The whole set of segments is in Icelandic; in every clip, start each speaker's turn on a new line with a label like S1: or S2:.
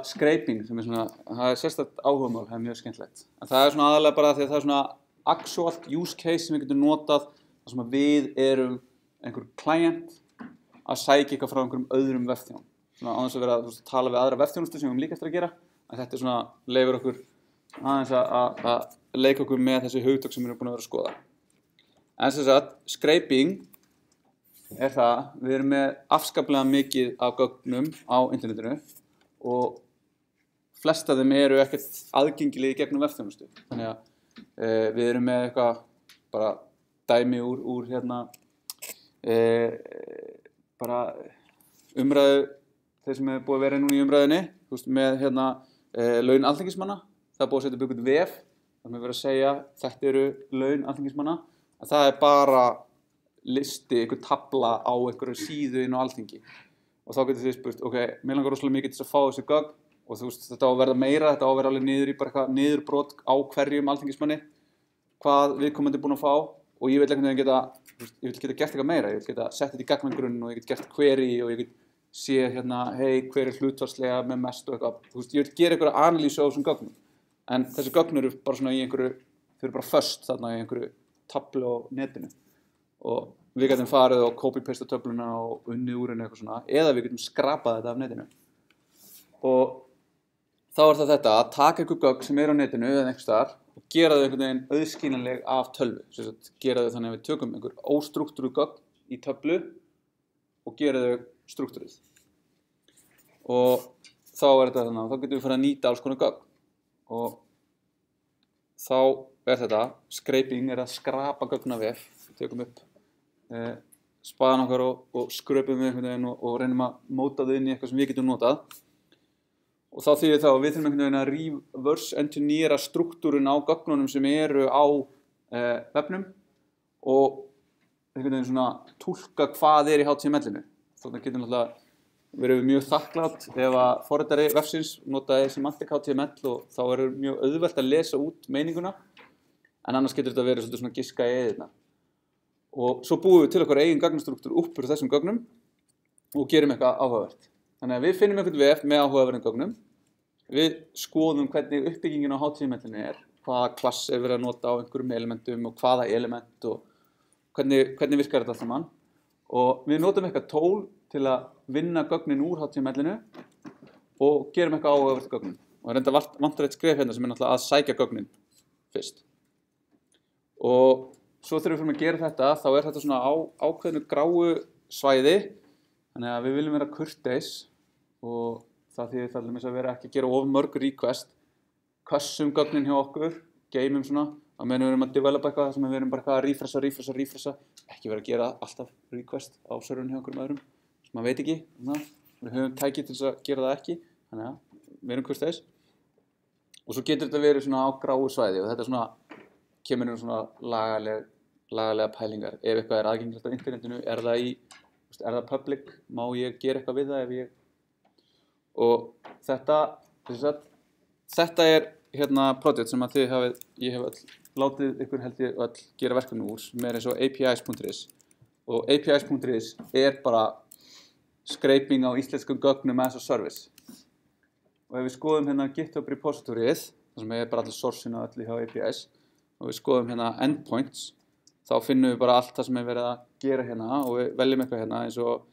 S1: Scraping sem svona, það sérstakt áhugamál, það mjög skemmtilegt. En það svona aðalega bara því að það svona actual use case sem við getum notað þar sem við erum einhver client að sækja eitthvað frá einhverjum öðrum vefþjón. Svona án þess að vera að tala við aðra vefþjónustu sem við líka eftir að gera. En þetta svona leyfir okkur aðeins að leika okkur með þessi hugtök sem við erum búin að vera að skoða. En sem sagt, scraping það, við erum með afskaplega mikið af gögnum á internetinu og flest af þeim eru ekkert aðgengilegir gegnum vefþjónustu. Þannig að við erum með eitthvað bara dæmi úr hérna bara umræðu, þeir sem hefur búið að vera núna í umræðunni, með hérna laun alþingismanna. Það er búið að setja upp einhvern vef, þar sem við verðum að segja þetta eru laun alþingismanna. En það er bara listi, einhver tabla á einhverju síðu inn á Alþingi. Og þá getur þið spurt, ok, mér langar rosalega mikið til að fá þessi gögn og þetta á að verða meira, þetta á að vera alveg niður í bara eitthvað niðurbrot á hverjum alþingismanni, hvað viðkomandi er búin að fá og ég vil einhvern veginn ég vil geta gert eitthvað meira, ég vil geta sett þetta í gagnagrunn og ég get gert query og ég get séð hérna, hey, hver er hlutfallslega með mest og eitthvað, ég vil gera einhverja analýsu á þessum gögnum. En þessi gögn eru bara svona í einhverju, þau eru bara föst þarna í einhverju tablu á netinu og við getum farið og copy-paste töfluna og unnið úr henni eitthvað svona, eða við getum skrapað þetta af netinu. Og þá er það þetta að taka einhver gögn sem er á netinu eða einhvers staðar og gera þau einhvern veginn auðskiljanleg af tölvu. Sem sagt, gera þau þannig að við tökum einhver óstruktúruð gögn í töflu og gera þau struktúruð. Og þá er þetta þannig að þá getum við farið að nýta alls konar gögn. Og þá er þetta, scraping er að skrapa gögn af vef, tökum upp spaðan okkar og skröpum við einhvern veginn og reynum að móta þau inn í eitthvað sem við getum notað. Og þá þýðir það að við þurfum einhvern veginn að reverse engineera struktúrun á gögnunum sem eru á vefnum og einhvern veginn svona túlka hvað er í HTML-inu. Þannig getur náttúrulega verið mjög þakklátt ef að forritari vefsins notaði semantic HTML og þá er mjög auðvelt að lesa út meininguna, en annars getur þetta verið svona giska í eðina. Og svo búum við til okkar eigin gagnastruktúr upp úr þessum gögnum og gerum eitthvað áhugavert. Þannig að við finnum einhvern vef með áhugaverðum gögnum. Við skoðum hvernig uppbyggingin á HTML-inu er, hvaða klass er verið að nota á einhverjum elementum og hvaða element og hvernig virkar þetta allt saman. Og við notum eitthvað tól til að vinna gögnin úr HTML-inu og gerum eitthvað áhugavert gögnum. Og reynda vantar eitt skref hérna sem er náttúrulega að sækja gögnin fyrst. Og svo þegar við fyrir að gera þetta, þá er þetta svona ákveðnu gráu svæði, þannig að við viljum vera kurteis og það þýðir það að vera ekki að gera of mörg request, kössum gögnin hjá okkur, geymum svona, að meðan við erum að developa eitthvað sem við erum bara að refresha, ekki vera að gera alltaf request á serverinu hjá einhverjum öðrum, sem maður veit ekki, við höfum tæki til þess að gera það ekki, þannig að við erum kurteis. Og svo getur þetta verið svona á gráu svæði og þetta svona, kemur svona lagalega pælingar. Ef eitthvað er aðgengilegt á internetinu, er það public, má ég gera eitthvað við það ef ég... Og þetta er hérna projekt sem að ég hef látið ykkur held ég öll gera verkefni úr, sem er eins og apis.is. Og apis.is er bara scraping á íslenskum gögnum as a service. Og ef við skoðum hérna GitHub repositoryið, þar sem er bara allir sourceinu og allir hjá APIs, og við skoðum hérna endpoints, þá finnum við bara allt það sem er verið að gera hérna og við veljum eitthvað hérna eins og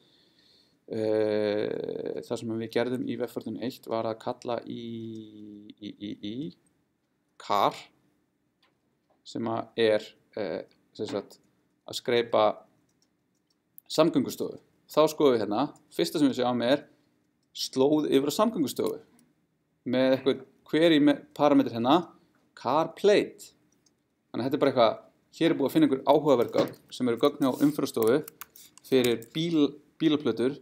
S1: það sem við gerðum í Web41 var að kalla í car sem er að skreipa samgöngustofu. Þá skoðum við hérna, fyrsta sem við sjáum er slóð yfir á samgöngustofu með eitthvað query parametri hérna, car plate. Þannig að þetta er bara eitthvað, hér er búið að finna einhver áhugaverð gögn sem eru gögn á umferðarstofu fyrir bílaplötur,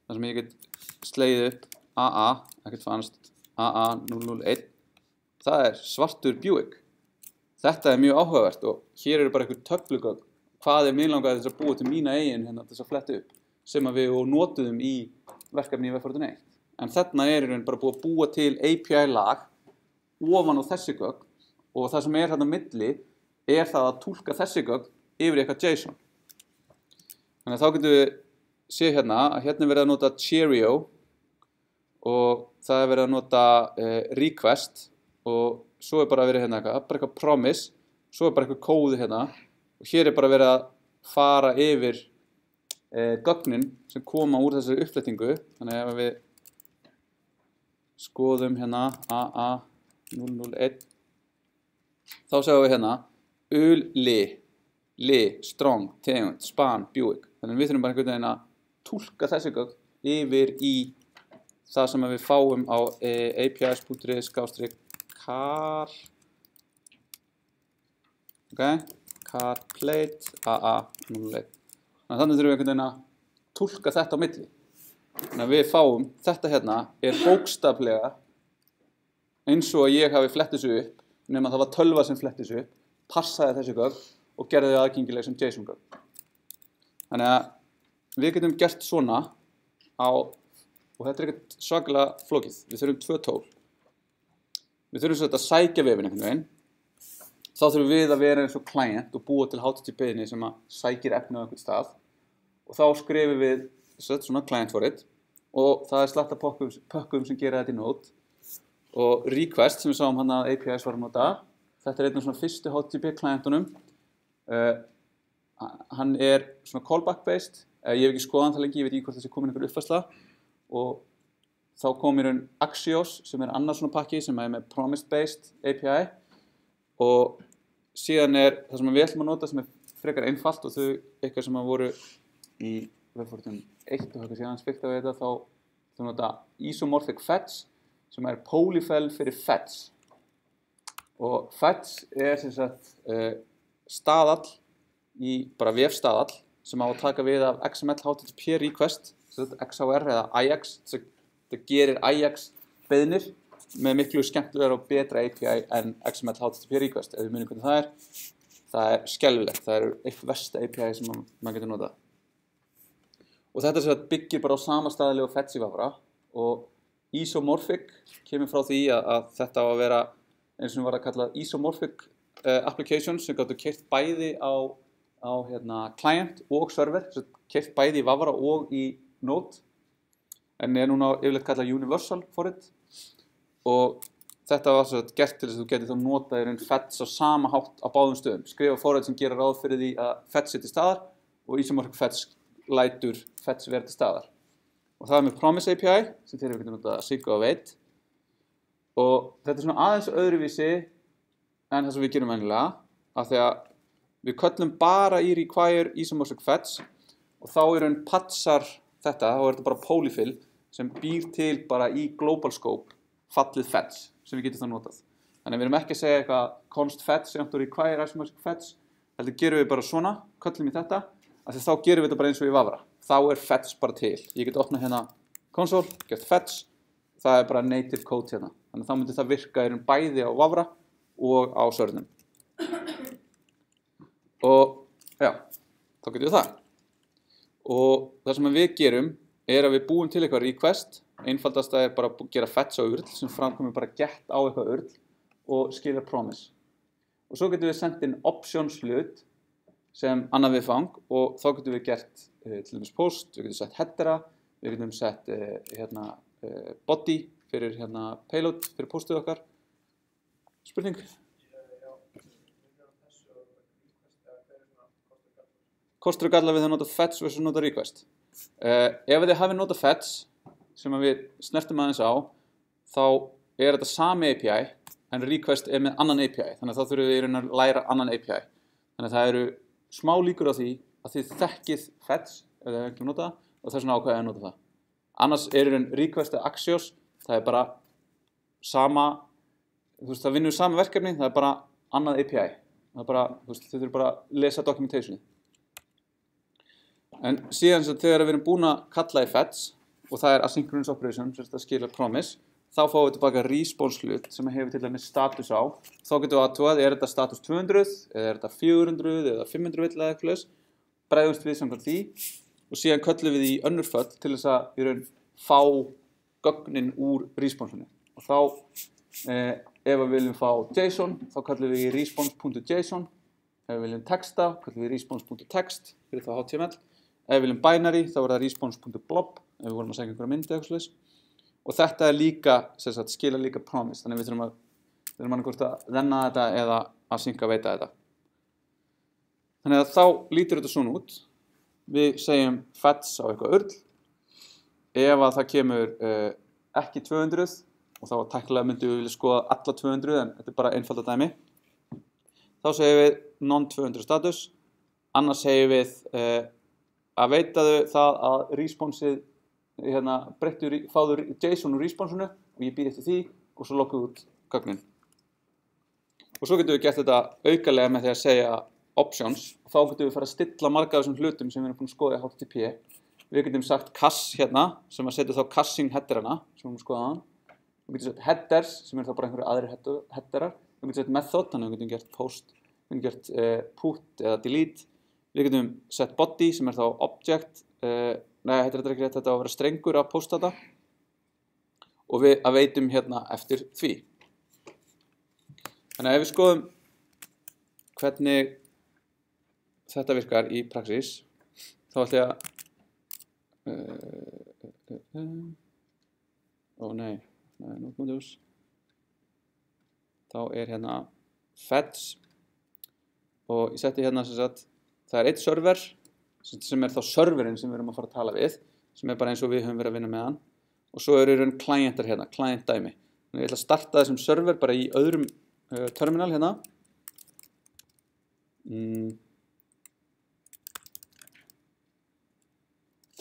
S1: þar sem ég get slegið upp AA, ekkert fannst, AA001. Það er svartur Buick. Þetta er mjög áhugavert og hér eru bara einhver töflugögn. Hvað er mig langaði þess að búa til mína eigin hérna til þess að fletta upp, sem að við notuðum í verkefni í Web41. En þarna er bara búið að búa til API-lag ofan á þessi gögn og það sem er hérna á milli er það að túlka þessi gögn yfir eitthvað JSON. Þannig að þá getum við séð hérna að hérna er verið að nota Cheerio og það verið að nota request og svo bara verið hérna bara eitthvað promise, svo bara eitthvað kóði hérna og hér bara verið að fara yfir gögnin sem koma úr þessari uppflettingu. Þannig ef við skoðum hérna AA001 þá sjáum við hérna li, strong, tegund, span, Buick. Þannig við þurfum bara einhvern veginn að túlka þessi gögn yfir í það sem við fáum á apis.is/car car plate AA01. Þannig þurfum við einhvern veginn að túlka þetta á milli. Þannig að við fáum þetta hérna bókstaflega eins og að ég hafi flett þessu upp, nema það var tölva sem fletti þessu upp, passaði þessu gögn og gerði þau aðgengileg sem JSON gögn. Þannig að við getum gert svona og þetta ekkert svakalega flókið. Við þurfum 2 tól. Við þurfum svo að sækja vefinn einhvern veginn. Þá þurfum við að vera eins og client og búa til HTTP-inni sem að sækir efni á einhvern stað. Og þá skrifum við svona client for it og það slatt af pökkum sem gera þetta í Node. Og request sem við sáum hann að APIs var að nota. Þetta einn af svona fyrstu HTTP-klientunum. Hann svona callback-based. Ég hef ekki skoðað hann það lengi, ég veit ekki hvort þessi komin einhver uppfærsla. Og þá kom í raun Axios sem annars svona pakki sem með promise-based API. Og síðan það sem við ætlum að nota sem frekar einfalt og þau eitthvað sem voru í webfortun 1 og eitthvað síðan spilta við þetta þá nota isomorphic fetch sem polyfill fyrir fetch. Og fetch sem sagt staðall bara vefstaðall sem á að taka við af XML HTTP request, XHR eða AJAX. Það gerir AJAX beiðnir með miklu skemmtilegra og betra API en XML HTTP request. Ef við munum hvernig það skelfilegt. Það eitt versta API sem maður getur notað. Og þetta byggir bara á sama staðli og fetch í Vafra og isomorphic kemur frá því að þetta á að vera eins og var að kalla isomorphic applications sem gáttu keyrt bæði á client og server, keyrt bæði í Vafra og í Node en núna yfirleitt kallað universal for it. Og þetta var gert til þess að þú getur þá notað í raun fetch á sama hátt á báðum stöðum. Skrifa forrit sem gera ráð fyrir því að fetch til staðar og isomorphic fetch lætur fetch vera til staðar. Og það með Promise API sem þeir getur notað sync og await. Og þetta svona aðeins öðruvísi en það sem við gerum venjulega af því að við köllum bara í require isomorphic fetch og þá í raun patchar þetta, þá þetta bara polyfill sem býr til bara í global scope fallið fetch sem við getum þá notað. Þannig við erum ekki að segja eitthvað const fetch jafnt og require isomorphic fetch, heldur gerum við bara svona, köllum í þetta, af því þá gerum við þetta bara eins og í Vafra. Þá fetch bara til. Ég get opnað hérna console, gert fetch, það bara native code hérna. Þannig þá myndi það virka í raun bæði á Vafra og á servernum. Og já, þá getum við það. Og það sem við gerum að við búum til eitthvað request. Einfaldasta bara að gera fetch á URL sem framkomur bara get á eitthvað URL og skilja promise. Og svo getum við sendt inn options hlut sem annað viðfang og þá getum við gert til dæmis post, við getum sett headera, við getum sett body fyrir payload fyrir postið okkar. Spurning? Kostur og gallar við það nota fetch versus nota request. Ef þið hafið nota fetch sem við snertum aðeins á, þá þetta sami API, en request með annan API. Þannig að þá þurfum við að læra annan API. Þannig að það eru smá líkur á því að þið þekkið fetch, ef þið ekki nota það, og þess vegna ákveðið að nota það. Annars request eða Axios, það bara sama, það vinnur sama verkefni, það bara annað API. Það bara, þið þurfum bara að lesa documentationi. En síðan þegar við erum búin að kalla í fetch, og það asynchronous operation, sem þetta skilja promise, þá fáum við tilbaka response hlut sem hefur til dæmis status á. Þá getum við aðtúað, þetta status 200, eða þetta 400, eða 500 vill eða eitthvað, bregðumst við samkvæmt því, og síðan köllum við í önnur föll til þess að í raun fá gögnin úr response-inu. Og þá, ef við viljum fá JSON, þá köllum við í response.json, ef við viljum texta, köllum við í response.text, fyrir þá HTML. Ef við viljum binary, þá það response.blob, ef við vorum að segja einhverja myndi eða eitthvað. og þetta líka, skila líka promise, þannig við þurfum annað að renna þetta eða að synka veita þetta. Þannig að þá lítur þetta svona út. Við segjum fetch á eitthvað url. Ef að það kemur ekki 200 og þá tæknilega myndum við vilja skoða alla 200 en þetta bara einfalda dæmi. Þá segjum við non-200 status. Annars segjum við að veitaðu það að responsið fáðu JSON úr responsinu og ég býð eftir því og svo lokkuðu út gögnin. Og svo getum við gert þetta aukalega með því að segja options og þá getum við fara að stilla marga af þessum hlutum sem við erum búin að skoða í HTTP. Við getum sagt cache hérna sem að setja þá caching headerana sem við erum skoðaðan. Við getum sagt headers sem eru þá bara einhverju aðrir headerar. Við getum sagt method, þannig að við getum gert post, við getum gert put eða delete. Við getum sett body sem er þá object, þetta er ekki rétt, þetta á að vera strengur að posta þetta og við að veitum hérna eftir því. Þannig að ef við skoðum hvernig þetta virkar í praxis, þá ætla ég að þá er hérna fetch og ég setti hérna sem sagt það er eitt server sem er þá serverinn sem við erum að fara að tala við sem er bara eins og við höfum verið að vinna með hann og svo eru raun klientar hérna, client dæmi. Þannig ég ætla að starta þessum server bara í öðrum terminal hérna.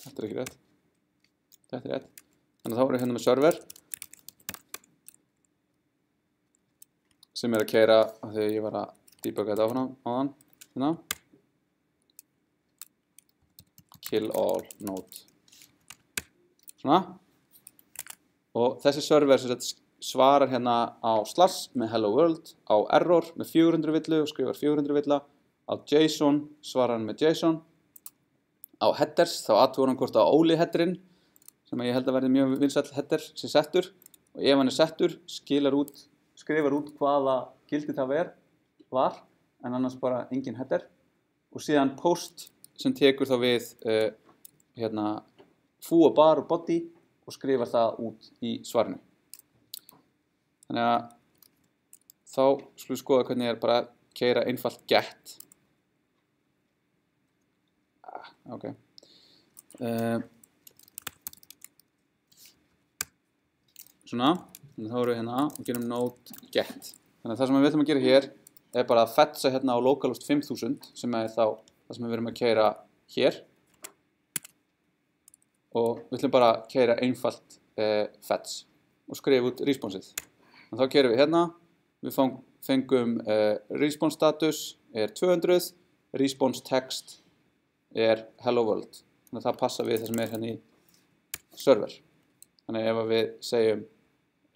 S1: Þetta er ekki rétt. Þetta er rétt. Þannig að þá erum við hérna með server sem er að keyra af því ég var að debugga þetta áðan. Hérna. Kill all node. Svona. Og þessi server svarar hérna á slash með hello world, á error með 400 villu og skrifar 400 villa, á JSON svarar hann með JSON, á headers þá athugar hann hvort á Óli headerinn sem ég held að verði mjög vinsæll header sé settur og ef hann er settur skrifar út hvaða gildi það var en annars bara engin header og síðan post sem tekur þá við hérna foo og bar og body og skrifar það út í svarinu. Þannig að þá skulum við skoða hvernig ég er bara að keyra einfalt get. Ok. Svona, þannig þá erum við hérna og gerum node get. Þannig að það sem við ætlum að gera hér er bara að fetcha hérna á localhost 5000 sem er þá það sem við erum að keyra hér og við ætlum bara að keyra einfalt fetch og skrifa út responsið. Og þá keyrum við hérna, við fengum response status er 200, response text er hello world. Þannig að það passa við það sem er hérna í server. Þannig ef við segjum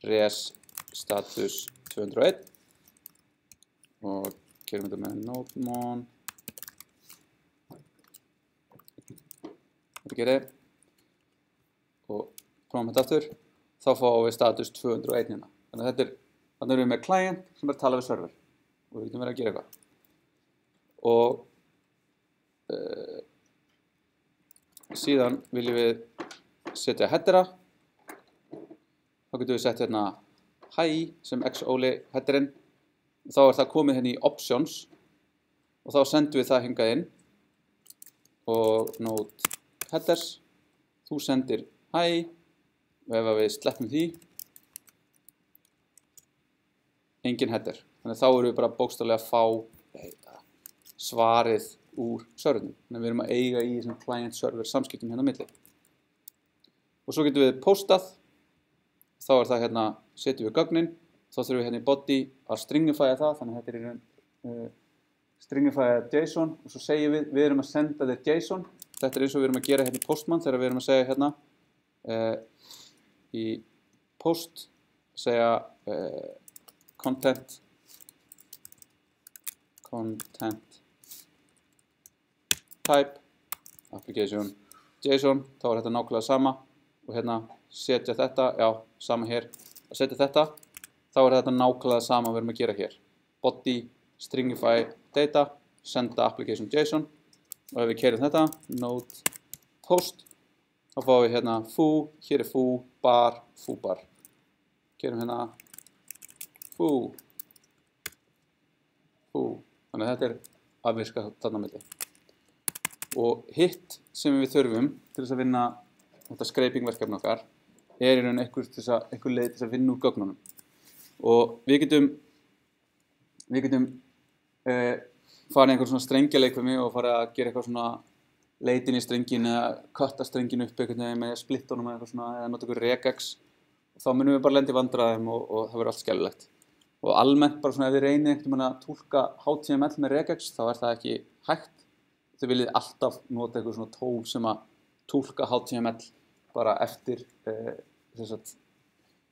S1: res status 201 og keyrum þetta með nodemon þetta gerir og prófum þetta aftur þá fáum við status 201 hérna þannig að þannig erum við með client sem er að tala við server og við getum verið að gera eitthvað og síðan viljum við setja headera þá getum við sett hérna hi sem xoli headerinn þá er það komið hérna í options og þá sendum við það hingað inn og node headers, þú sendir hi og ef við sleppum því engin header, þannig að þá erum við bara bókstaflega að fá svarið úr serverinu, þannig að við erum að eiga í þessum client server samskiptum hérna á milli og svo getum við postað þá er það hérna, setjum við gögnin þá þurfum við hérna í body að stringifæja það þannig að þetta er í stringifæja JSON og svo segjum við erum að senda þér JSON þetta er eins og við erum að gera hérna í Postman þegar við erum að segja hérna í post segja content type application JSON þá er þetta nákvæmlega sama og hérna setja þetta, já sama hér að setja þetta þá er þetta nákvæmlega sama við erum að gera hér body, stringify data senda application JSON og ef við keyrum þetta node post þá þá fáum við hérna foo, hér foo, bar, foo-bar. Gerum hérna foo, foo. Þannig að þetta að virka þarna á milli. Og hitt sem við þurfum til þess að vinna þetta scraping-verkefni okkar í raun einhver leið til þess að vinna úr gögnunum. Og við getum farið einhvern svona strengjaleikfimi og farið að gera eitthvað svona leitin í strengin eða kötta strengin upp einhvern veginn með splittunum eða eitthvað svona eða nota einhver regex. Og þá munum við bara lenda í vandræðum og það verður allt skellulegt. Og almennt bara svona ef þið reynið einhvern veginn að túlka HTML með regex þá það ekki hægt. Þið viljið alltaf nota eitthvað svona tól sem að túlka HTML bara eftir spec,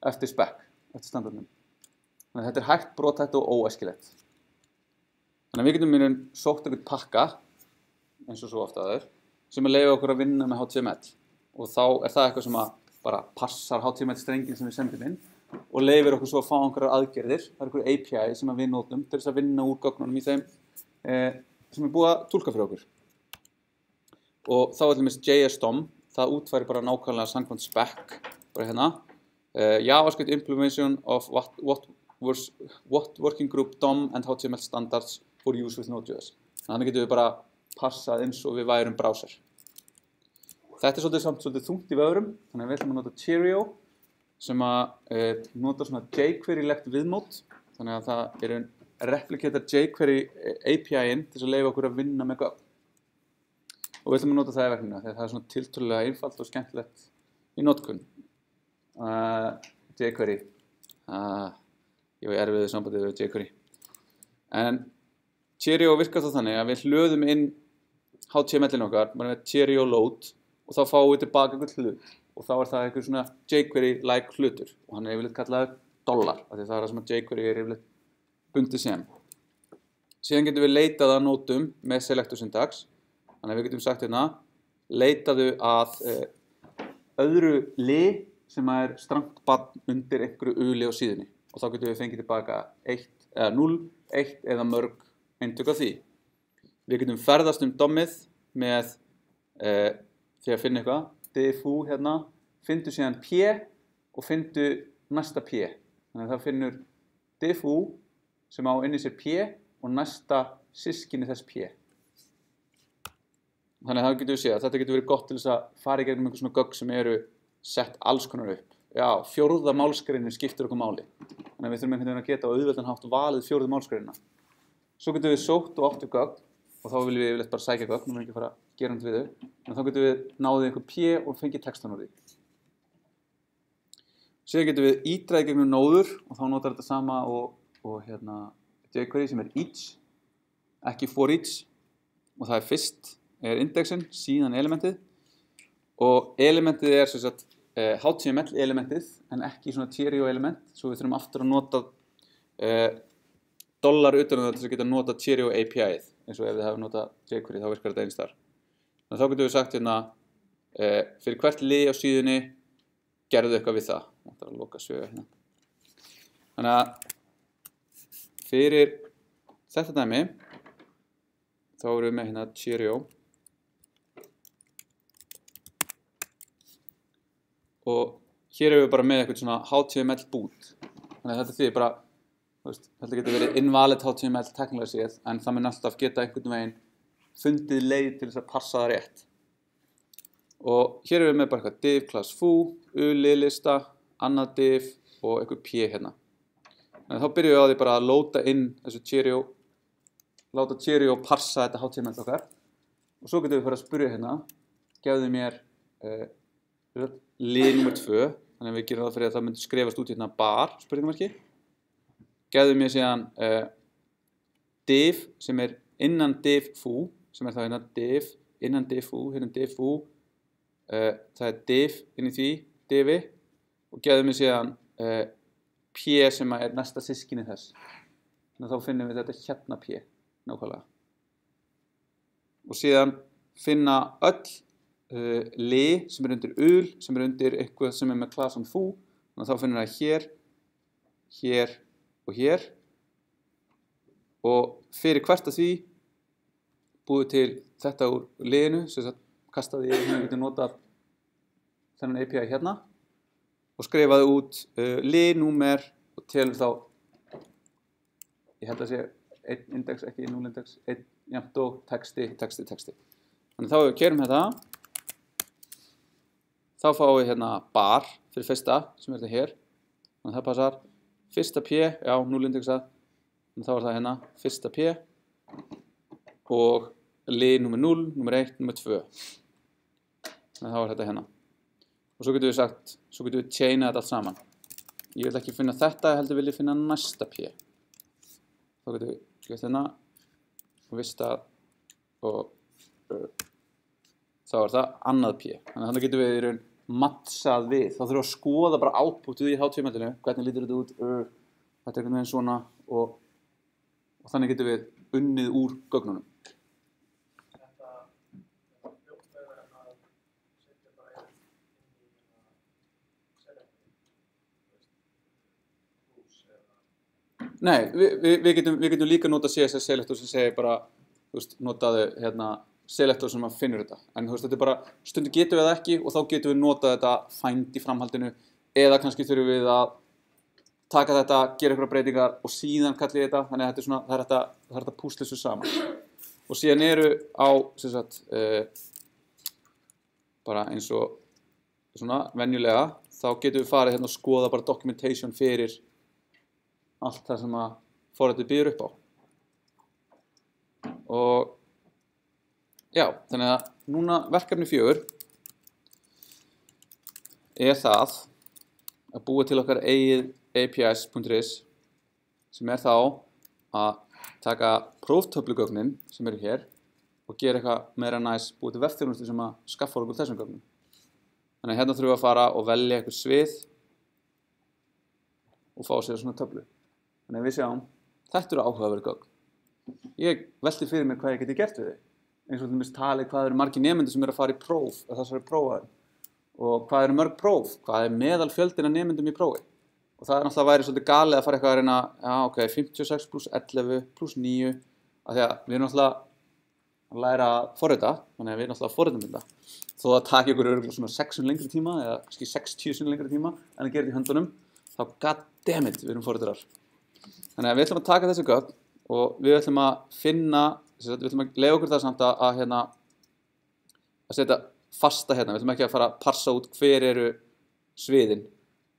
S1: eftir standardnum. Þannig að þetta hægt, brothætt og óæskilegt. Þannig að við getum í raun sótt einhvern pakka, eins og svo ofta aður, sem að leyfa okkur að vinna með HTML. Og þá það eitthvað sem að bara passar HTML-strengin sem við sendum inn og leyfir okkur svo að fá einhverjar aðgerðir. Það einhver API sem að við notum til þess að vinna úr gögnunum í þeim sem búið að túlka fyrir okkur. Og þá til dæmis JS-DOM, það útfærir bara nákvæmlega samkvæmt spec, bara hérna. JavaScript implementation of what working group DOM and HTML standards for use with Node.js. Þannig getum við bara passað eins og við værum browser. Þetta svolítið þungt í vöðrum, þannig að við ætlum að nota Cheerio sem að nota svona jQuery-legt viðmót. Þannig að það replikatar jQuery API-in til þess að leyfa okkur að vinna með gögn. Og við ætlum að nota það í verkefninu þegar það er svona tiltölulega einfalt og skemmtilegt í notkun. jQuery. Ég var erfiðu sambandi við jQuery. En Cheerio virkar þá þannig að við hlöðum inn HTML-in okkar, bara með Cheerio load og þá fáum við tilbaka einhvern hlut. Og þá það einhver svona jQuery-like hlutur og hann yfirleitt kallaður dollar, af því það það sem að jQuery yfirleitt bundið sem. Síðan getum við leitað að nótum með selector syntax. Þannig að við getum sagt hérna, leitaðu að öðru li sem strangt barn undir einhverju uli á síðunni. Og þá getum við fengið tilbaka 1 eða 0, 1 eða mörg eintök af því. Við getum ferðast DOM-ið með því að finna eitthvað. Difu hérna, fyndu síðan P og fyndu næsta P. Þannig að það finnur difu sem á inni sér P og næsta systkini þess P. Þannig að það getur við séð að þetta getur verið gott til þess að fara í gegnum einhver svona gögn sem eru sett alls konar upp. Já, 4. málsgreinin skiptir okkur máli. Þannig að við þurfum einhvern veginn að geta á auðveldan hátt valið 4. málsgreinina. Svo getum við sótt og áttu gögn og þá viljum við yfirleitt bara sækja gögn, við viljum ekki fara að gera við þau. En þá getum við náðið einhver P og fengið textan úr því. Síðan getum við ídrað gegnum nóður og þá notar þetta sama og hérna jQuery sem each, ekki for each og það fyrst indexin, síðan elementið og elementið sem sagt HTML elementið en ekki svona Cheerio element, svo við þurfum aftur að nota dollar utan það til þess að geta nota Cheerio API-ið eins og ef þið hafa notað jQuery þá virkar þetta eins þar. Þannig að þá getum við sagt hérna fyrir hvert li á síðunni gerðu eitthvað við það. Það að loka sögu hérna. Þannig að fyrir þetta dæmi þá erum við með hérna Cheerio og hér erum við bara með eitthvað svona HTML boot. Þannig að þetta þýðir bara, þetta getur verið invalid HTML teknilega séð, en það mun alltaf geta einhvern veginn fundið leið til þess að passa það rétt. Og hér erum við með bara eitthvað div class foo, uli-lista, annað div og eitthvað p hérna. Þannig að þá byrjum við á því bara að loada inn þessu Cheerio, láta Cheerio parsa þetta HTML okkar. Og svo getum við fara að spyrja hérna, gefðu mér lið nr. 2, þannig að við gerum það fyrir að það myndi skrifast út hérna bar, spurningamarki. Gefðu mér síðan div sem innan div foo, sem það hérna div, innan div foo, hérna div foo, það div inn í því, divi, og gefðu mér síðan p sem næsta systkini þess. Þannig að þá finnum við þetta hérna p, nákvæmlega. Og síðan finna öll li sem undir ul, sem undir eitthvað sem með klassan foo, þannig að þá finnum við það hér, hér og hér. Og fyrir hvert af því búið til þetta úr liðinu, sem sagt kastaði ég hérna getur notað þennan API hérna og skrifaði út li-númer og telur þá, ég held að sé 1 index, ekki 0 index, 1 jafnt og texti. Þannig þá ef við kerum þetta, þá fáum við hérna bar fyrir fyrsta sem er þetta hér. Þannig það passar fyrsta P, já 0 indexað, þannig þá er það hérna fyrsta P og lið nummer 0, nummer 1, nummer 2. Þannig þá er þetta hérna. Og svo getum við sagt, svo getum við chainað þetta allt saman. Ég vil ekki finna þetta, ég heldur vil ég finna næsta P. Þá getum við gett hérna og vista og þá er það annað P. Þannig getum við í raun mattsað við. Þá þurfum við að skoða bara outputið í HTML-inu. Hvernig lítur þetta út? Þetta er einhvern veginn svona og þannig getum við unnið úr gögnunum. Nei, við getum líka nota CSS selector sem segir bara, þú veist, notaðu hérna selector sem að finnur þetta. En þú veist, þetta er bara, stundum getum við það ekki og þá getum við notað þetta find í framhaldinu eða kannski þurfum við að taka þetta, gera einhverja breytingar og síðan kallið þetta, þannig að þetta er svona, það er hægt að púsla þessu saman. Og síðan eru á, sem sagt, bara eins og svona venjulega, þá getum við farið hérna og skoða bara documentation fyrir allt það sem að forritið býður upp á. Og já, þannig að núna verkefni 4 er það að búa til okkar eigið apis.ris sem er þá að taka próftöflugögnin sem eru hér og gera eitthvað meira næs, búa til vefþjónustu sem að skaffa okkur þessum gögnum. Þannig að hérna þurfum við að fara og velja eitthvað svið og fá sér svona töflu. Þannig að við sjáum, þetta eru áhugaverð gögn. Ég velti fyrir mér hvað ég geti gert við þau. Eins og til dæmis talið hvað eru margir nemendur sem eru að fara í próf, eða það sem eru prófaðir. Og hvað eru mörg próf, hvað er meðal fjöldin af nemendum í prófi. Og það er náttúrulega væri svolítið galið að fara eitthvað að reyna, já ok, 56 pluss 11 pluss 9. Af því að við erum náttúrulega að læra að forrita, þannig að við erum náttúrulega að forritum þetta. Þó það taki ykkur örugglega svona 6 lengri tíma, eða kannski 60 lengri tíma, en að gera þetta í höndunum, þá goddammit, við erum forritarar. Þannig að við ætlum að taka þessi gögn og við ætlum að finna, við ætlum að leyfa okkur það samt að setja fasta hérna. Við ætlum ekki að fara að parsa út hver eru sviðin.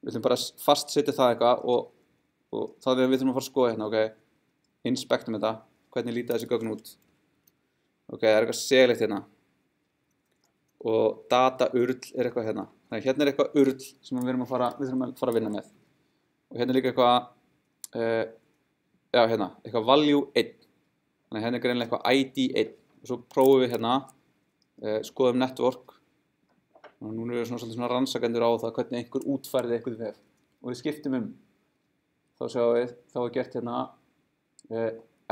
S1: Við ætlum bara að fast setja það eitthvað og þá við ætlum að fara að skoða hérna, ok, inspektum þetta, hvernig líta þessi gögn út. Ok, það er eitthvað seglegt hérna og data url er eitthvað hérna. Þannig að hérna er eitthvað url sem við þurfum að fara að vinna með. Og hérna er líka eitthvað já, hérna, eitthvað value 1. Þannig að hérna er greinilega eitthvað ID 1. Og svo prófum við hérna, skoðum network. Og núna erum við svolítið svona rannsakendur á það hvernig einhver útfærði eitthvað vef. Og við skiptum Þá sjáum við, þá er gert hérna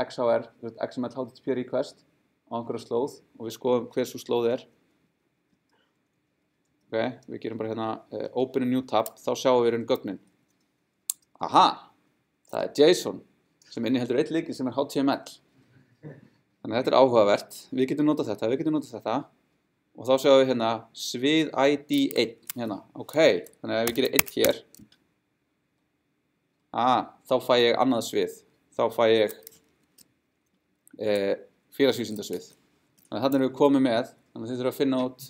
S1: XHR, XML HTTP request á einhverja slóð og við skoðum hver svo slóð er. Ok, við gerum bara hérna open a new tab, þá sjáum við gögnin. Aha, það er JSON sem inniheldur eitt lykil sem er HTML. Þannig að þetta er áhugavert. Við getum notað þetta, og þá sjáum við hérna svið ID 1 hérna. Ok, þannig að ef við gerum 1 hér, þá fæ ég annað svið. Þá fæ ég félagsvísindasvið. Þannig að þarna erum við komið með, þannig að þið þurfum að finna út,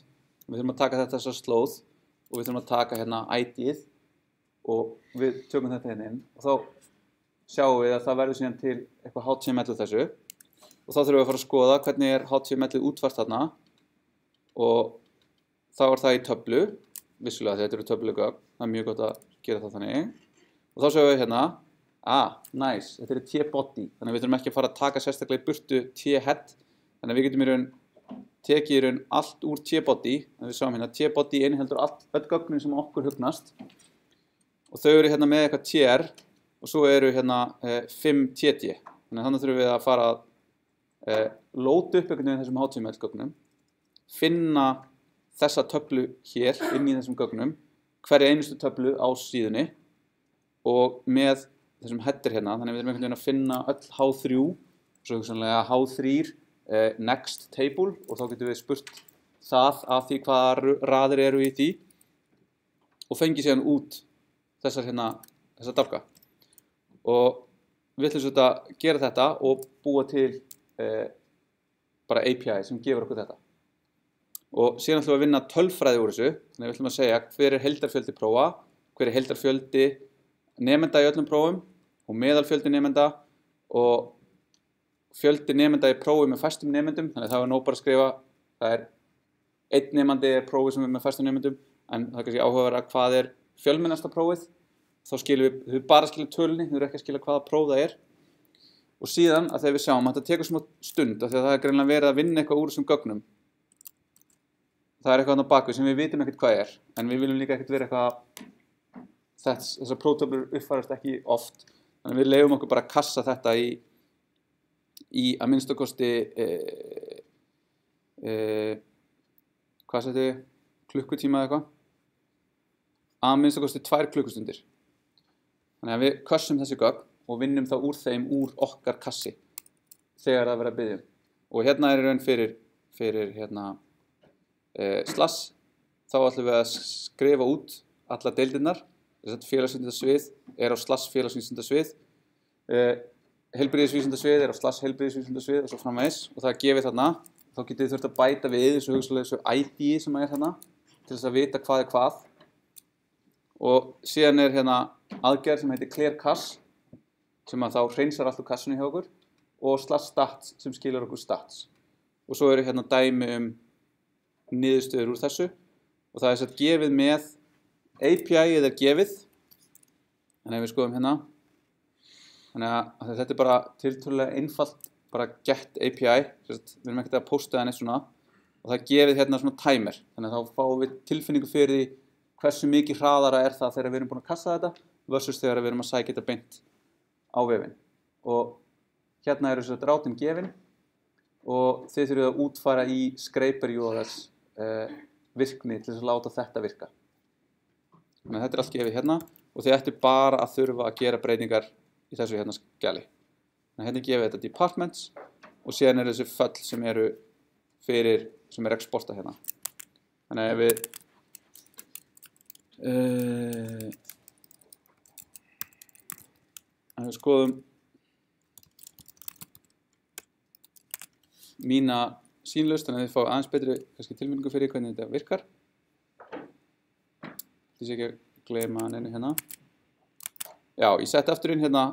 S1: við þurfum að taka þetta þessa slóð og við þurfum að taka hérna ID-ið og við tökum þetta hérna inn og þá sjáum við að það verður síðan til eitthvað HTML úr þessu og þá þurfum við að fara að skoða hvernig er HTML-ið útfært þarna og þá er það í töflu, vissulega þetta eru töflugögn, það er mjög gott að gera það þannig og þá sjáum við hérna, nice, þetta er T-body, þannig að við þurfum ekki að fara að taka sérstaklega í burtu T-head, þannig að við getum tekið í raun allt úr T-body, þannig að við sáum hérna T-body inniheldur öll gögnin sem okkur hugnast og þau eru hérna með eitthvað TR og svo eru hérna 5 TD, þannig að þurfum við að fara að lóta upp einhvern veginn þessum HTML-gögnum, finna þessa töflu hér inn í þessum gögnum, hverja einustu töflu á síðunni og með þessum header hérna, þannig að við erum einhvern veginn að finna öll H3, svo hugsanlega H3 next table og þá getum við spurt það af því hvaða raðir eru í því og fengi síðan út þessar dálka. Og við ætlum svo að gera þetta og búa til bara API sem gefur okkur þetta. Og síðan ætlum við að vinna tölfræði úr þessu, þannig að við ætlum að segja hver heildarfjöldi prófa, hver heildarfjöldi nemenda í öllum prófum og meðalfjöldi nemenda og fjöldi nemenda í prófi með fæstum nemendum, þannig að það var nóg bara að skrifa, það einn nemandi prófi sem með fæstum nemendum, en það er kannski áhugaverða hvað fjölmennasta prófið, þá skilum við bara skilja tölunni, við erum ekki að skilja hvaða próf það og síðan að þegar við sjáum að þetta tekur smá stund, af því að það greinilega verið að vinna eitthvað úr þessum gögnum. Það eitthvað þarna á bakvið sem við vitum ekkert hvað en við viljum líka ekkert vera eitthvað, þessar próftöflur uppfærast ekki oft, þannig að við leyfum okkur bara að kassa þetta í að minnstakosti, hvað setjum við, klukkutíma eða eitthvað, að minnstakosti 2 klukkustundir. Þannig að við kössum þessi gögn og vinnum þá úr þeim úr okkar kassi þegar það verður að biðja. Og hérna í raun fyrir slass, þá ætlum við að skrifa út alla deildirnar. Félagsvísindasvið á slass félagsvísindasvið, heilbrigðisvísindasvið á slass heilbrigðisvísindasvið og svo framvegis. Og það gefið þarna, þá getið þið þurft að bæta við þessu hugsanlega ID sem þarna til þess að vita hvað hvað. Og síðan hérna aðgerð sem heitir clear cache, sem að þá hreinsar allt úr kassinu hjá okkur, og slash stats sem skilur okkur stats. Og svo eru hérna dæmi niðurstöður úr þessu, og það sett gefið með API gefið, þannig að við skoðum hérna, þannig að þetta bara tiltölulega einfalt, bara get API, við erum ekkert að posta það neitt svona, og það gefið hérna svona timer, þannig að þá fáum við tilfinningu fyrir því hversu mikið hraðara það þegar við erum búin að kassa þetta versus þegar við erum að sækja þetta beint á vefinn. Og hérna eru þessi rátin gefin og þið þurfið að útfæra í Scraper URLs virkni til þess að láta þetta virka. Þannig að þetta allt gefið hérna og þið ættu bara að þurfa að gera breytingar í þessu hérna skjali. Þannig að hérna gefið þetta departments og síðan eru þessi föll sem exporta hérna. Þannig að við skoðum mína sýnlaust, þannig að þið fá aðeins betri tilfinningu fyrir hvernig þetta virkar. Þið sé ekki að gleyma neinu hérna. Já, ég setti aftur inn hérna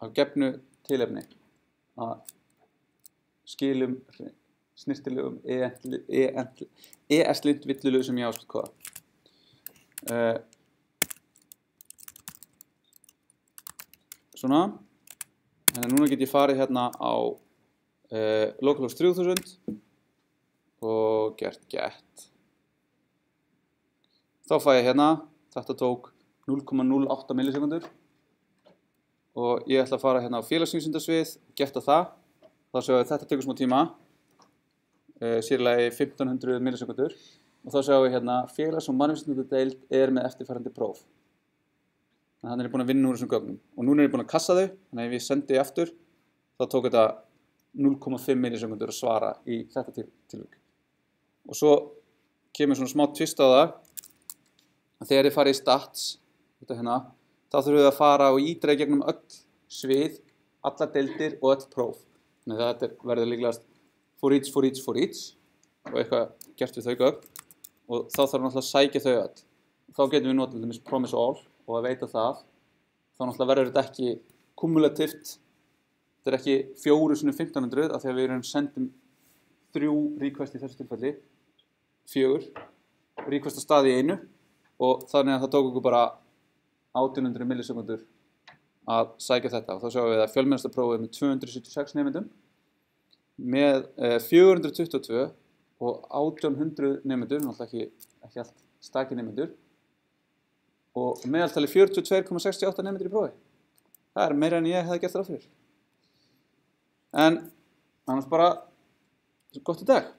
S1: af gefnu tilefni að skilum snirtilegum ES-lint villulegu sem ég áskilt kóða. Svona, þannig að núna get ég farið hérna á localhost 3000 og gert get. Þá fæ ég hérna, þetta tók 0,08 millisekundur og ég ætla að fara hérna á félagsvísindasvið, geta það. Þá sjáum við að þetta tekur smá tíma, sérlega 1500 millisekundur og þá sjáum við hérna félags- og mannvísindadeild með eftirfarandi próf. Þannig að hann búinn að vinna úr þessum gögnum og núna ég búinn að kassa þau, þannig að ef ég sendi aftur þá tók þetta 0,5 millisekundur að svara í þetta tilvik. Og svo kemur svona smá twist á það að þegar þið farið í stats hérna, þá þurfum við að fara og ídra í gegnum öll svið, allar deildir og öll próf. Þannig að þetta verður líklegast for each og eitthvað gert við þau gögn og þá þarf náttúrulega að sækja þau öll. Þá getum við notað til promise all og að veita það, þá náttúrulega verður þetta ekki kumulativt, þetta ekki 4x1500 af því að við sendum 3 request í þessu tilfelli, 4 request á staði í einu og þannig að það tók okkur bara 1800 millisekundur að sækja þetta og þá sjáum við að fjölmennasta prófið með 276 nemendum með 422 og 1800 nemendur, náttúrulega ekki allt stakir nemendur og meðaltali 42,68 nemendur í prófi. Það meira en ég hefði gert ráð fyrir. En annars bara gott í dag.